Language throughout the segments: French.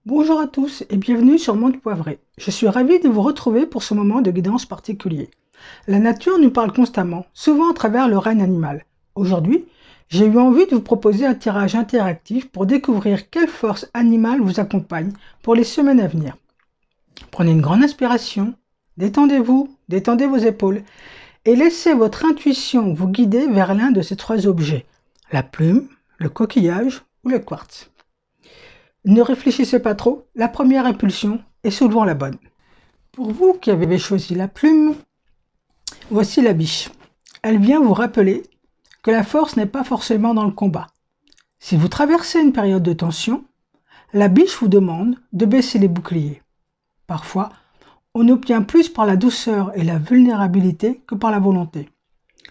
Bonjour à tous et bienvenue sur Monde Poivré. Je suis ravie de vous retrouver pour ce moment de guidance particulier. La nature nous parle constamment, souvent à travers le règne animal. Aujourd'hui, j'ai eu envie de vous proposer un tirage interactif pour découvrir quelle force animale vous accompagne pour les semaines à venir. Prenez une grande inspiration, détendez-vous, détendez vos épaules et laissez votre intuition vous guider vers l'un de ces trois objets, la plume, le coquillage ou le quartz. Ne réfléchissez pas trop, la première impulsion est souvent la bonne. Pour vous qui avez choisi la plume, voici la biche. Elle vient vous rappeler que la force n'est pas forcément dans le combat. Si vous traversez une période de tension, la biche vous demande de baisser les boucliers. Parfois, on obtient plus par la douceur et la vulnérabilité que par la volonté.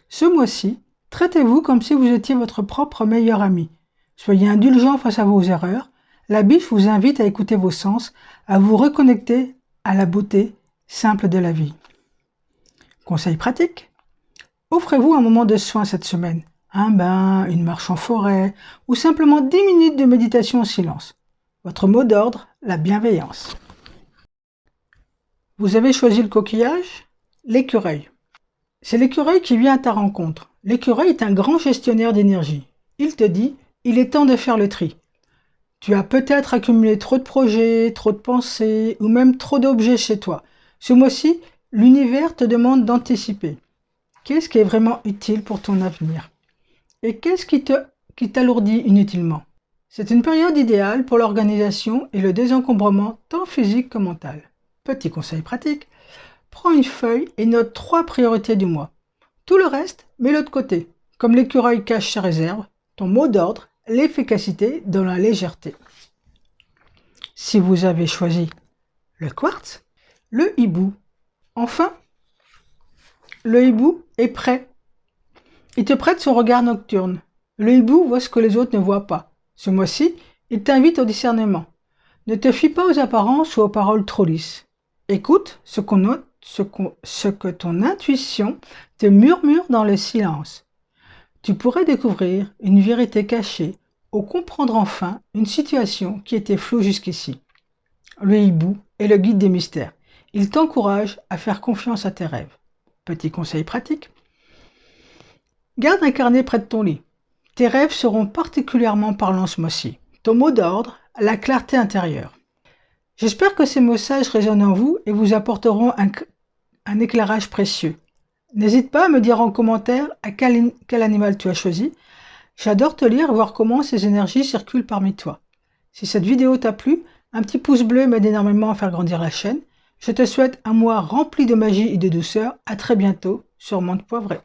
Ce mois-ci, traitez-vous comme si vous étiez votre propre meilleur ami. Soyez indulgent face à vos erreurs. La biche vous invite à écouter vos sens, à vous reconnecter à la beauté simple de la vie. Conseil pratique. Offrez-vous un moment de soin cette semaine. Un bain, une marche en forêt ou simplement 10 minutes de méditation en silence. Votre mot d'ordre, la bienveillance. Vous avez choisi le coquillage? L'écureuil. C'est l'écureuil qui vient à ta rencontre. L'écureuil est un grand gestionnaire d'énergie. Il te dit, il est temps de faire le tri. Tu as peut-être accumulé trop de projets, trop de pensées ou même trop d'objets chez toi. Ce mois-ci, l'univers te demande d'anticiper. Qu'est-ce qui est vraiment utile pour ton avenir? Et qu'est-ce qui t'alourdit inutilement? C'est une période idéale pour l'organisation et le désencombrement tant physique que mental. Petit conseil pratique, prends une feuille et note 3 priorités du mois. Tout le reste, mets-le de côté. Comme l'écureuil cache ses réserves, ton mot d'ordre, l'efficacité dans la légèreté. Si vous avez choisi le quartz, le hibou. Enfin, le hibou est prêt. Il te prête son regard nocturne. Le hibou voit ce que les autres ne voient pas. Ce mois-ci, il t'invite au discernement. Ne te fie pas aux apparences ou aux paroles trop lisses. Écoute ce que ton intuition te murmure dans le silence. Tu pourrais découvrir une vérité cachée ou comprendre enfin une situation qui était floue jusqu'ici. Le hibou est le guide des mystères. Il t'encourage à faire confiance à tes rêves. Petit conseil pratique. Garde un carnet près de ton lit. Tes rêves seront particulièrement parlants ce mois-ci. Ton mot d'ordre, la clarté intérieure. J'espère que ces messages résonnent en vous et vous apporteront un éclairage précieux. N'hésite pas à me dire en commentaire quel animal tu as choisi. J'adore te lire et voir comment ces énergies circulent parmi toi. Si cette vidéo t'a plu, un petit pouce bleu m'aide énormément à faire grandir la chaîne. Je te souhaite un mois rempli de magie et de douceur. À très bientôt sur Monde Poivré.